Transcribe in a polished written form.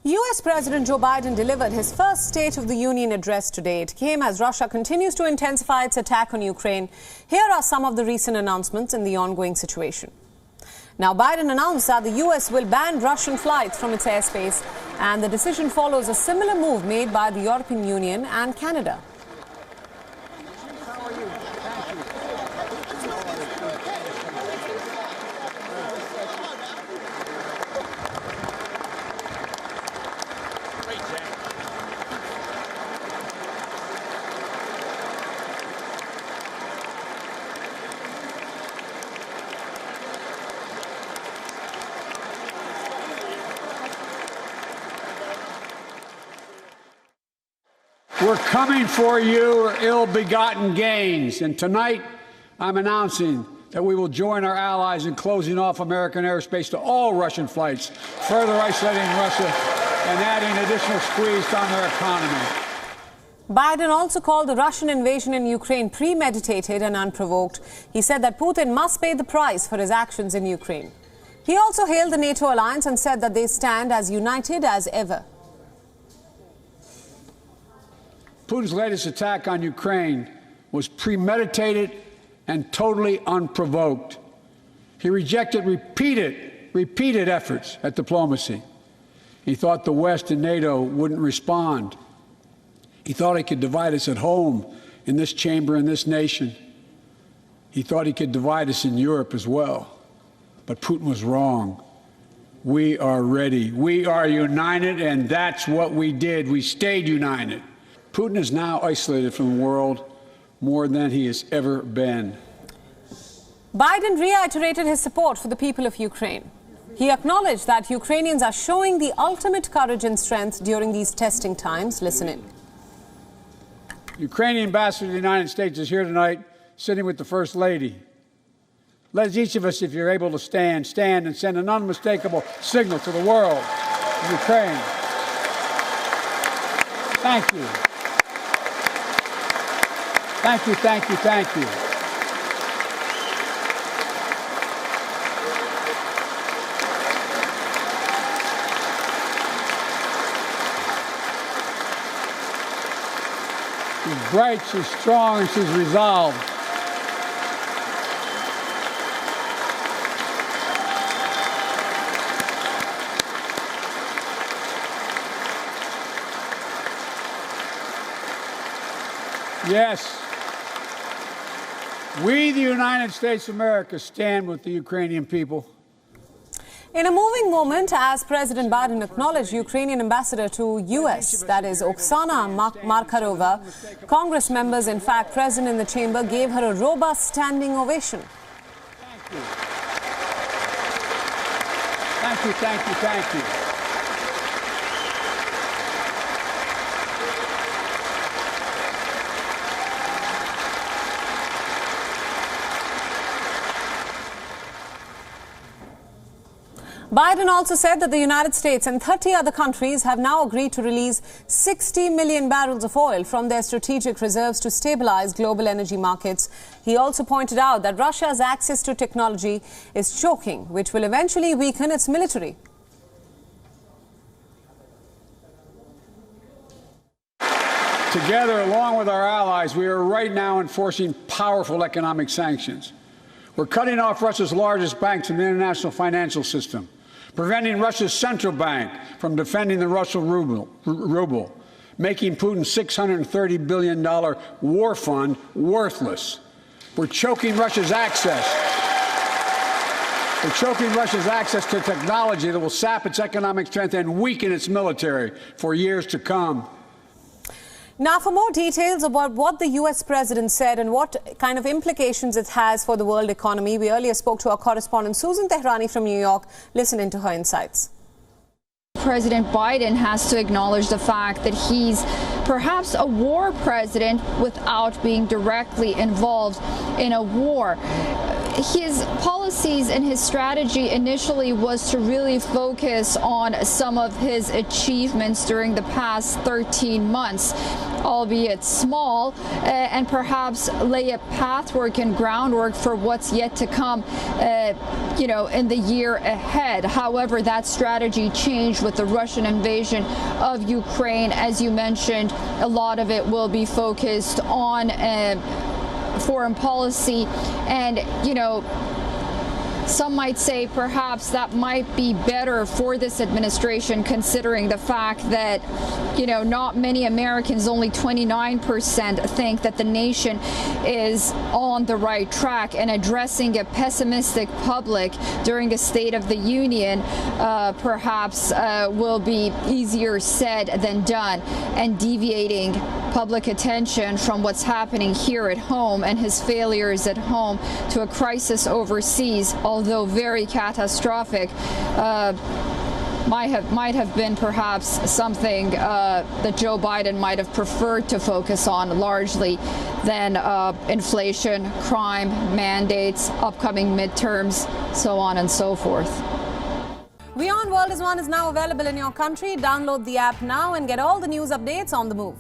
U.S. President Joe Biden delivered his first State of the Union address today. It came as Russia continues to intensify its attack on Ukraine. Here are some of the recent announcements in the ongoing situation. Now, Biden announced that the U.S. will ban Russian flights from its airspace, and the decision follows a similar move made by the European Union and Canada. We're coming for your ill-begotten gains, and tonight I'm announcing that we will join our allies in closing off American airspace to all Russian flights, further isolating Russia and adding additional squeeze on their economy. Biden also called the Russian invasion in Ukraine premeditated and unprovoked. He said that Putin must pay the price for his actions in Ukraine. He also hailed the NATO alliance and said that they stand as united as ever. Putin's latest attack on Ukraine was premeditated and totally unprovoked. He rejected repeated efforts at diplomacy. He thought the West and NATO wouldn't respond. He thought he could divide us at home, in this chamber, in this nation. He thought he could divide us in Europe as well. But Putin was wrong. We are ready. We are united, and that's what we did. We stayed united. Putin is now isolated from the world more than he has ever been. Biden reiterated his support for the people of Ukraine. He acknowledged that Ukrainians are showing the ultimate courage and strength during these testing times. Listen in. Ukrainian ambassador to the United States is here tonight, sitting with the First Lady. Let each of us, if you're able to stand and send an unmistakable signal to the world of Ukraine. Thank you. Thank you, thank you, thank you. She's bright, she's strong, and she's resolved. Yes. We, the United States of America, stand with the Ukrainian people. In a moving moment, as President Biden acknowledged Ukrainian ambassador to U.S., that is Oksana Markarova, Congress members, in fact, present in the chamber, gave her a robust standing ovation. Thank you. Thank you, thank you, thank you. Biden also said that the United States and 30 other countries have now agreed to release 60 million barrels of oil from their strategic reserves to stabilize global energy markets. He also pointed out that Russia's access to technology is choking, which will eventually weaken its military. Together, along with our allies, we are right now enforcing powerful economic sanctions. We're cutting off Russia's largest banks in the international financial system, preventing Russia's central bank from defending the Russian ruble, making Putin's $630 billion war fund worthless. We're choking Russia's access. We're choking Russia's access to technology that will sap its economic strength and weaken its military for years to come. Now, for more details about what the U.S. president said and what kind of implications it has for the world economy, we earlier spoke to our correspondent Susan Tehrani from New York. Listen into her insights. President Biden has to acknowledge the fact that he's perhaps a war president without being directly involved in a war. his policies and his strategy initially was to really focus on some of his achievements during the past 13 months, albeit small, and perhaps lay a pathwork and groundwork for what's yet to come, in the year ahead. However, that strategy changed with the Russian invasion of Ukraine. As you mentioned, a lot of it will be focused on foreign policy, and some might say perhaps that might be better for this administration, considering the fact that not many Americans, only 29%, think that the nation is on the right track, and addressing a pessimistic public during a State of the Union perhaps will be easier said than done, and deviating public attention from what's happening here at home and his failures at home to a crisis overseas, although very catastrophic, might have been perhaps something that Joe Biden might have preferred to focus on largely than inflation, crime, mandates, upcoming midterms, so on and so forth. WION World is now available in your country. Download the app now and get all the news updates on the move.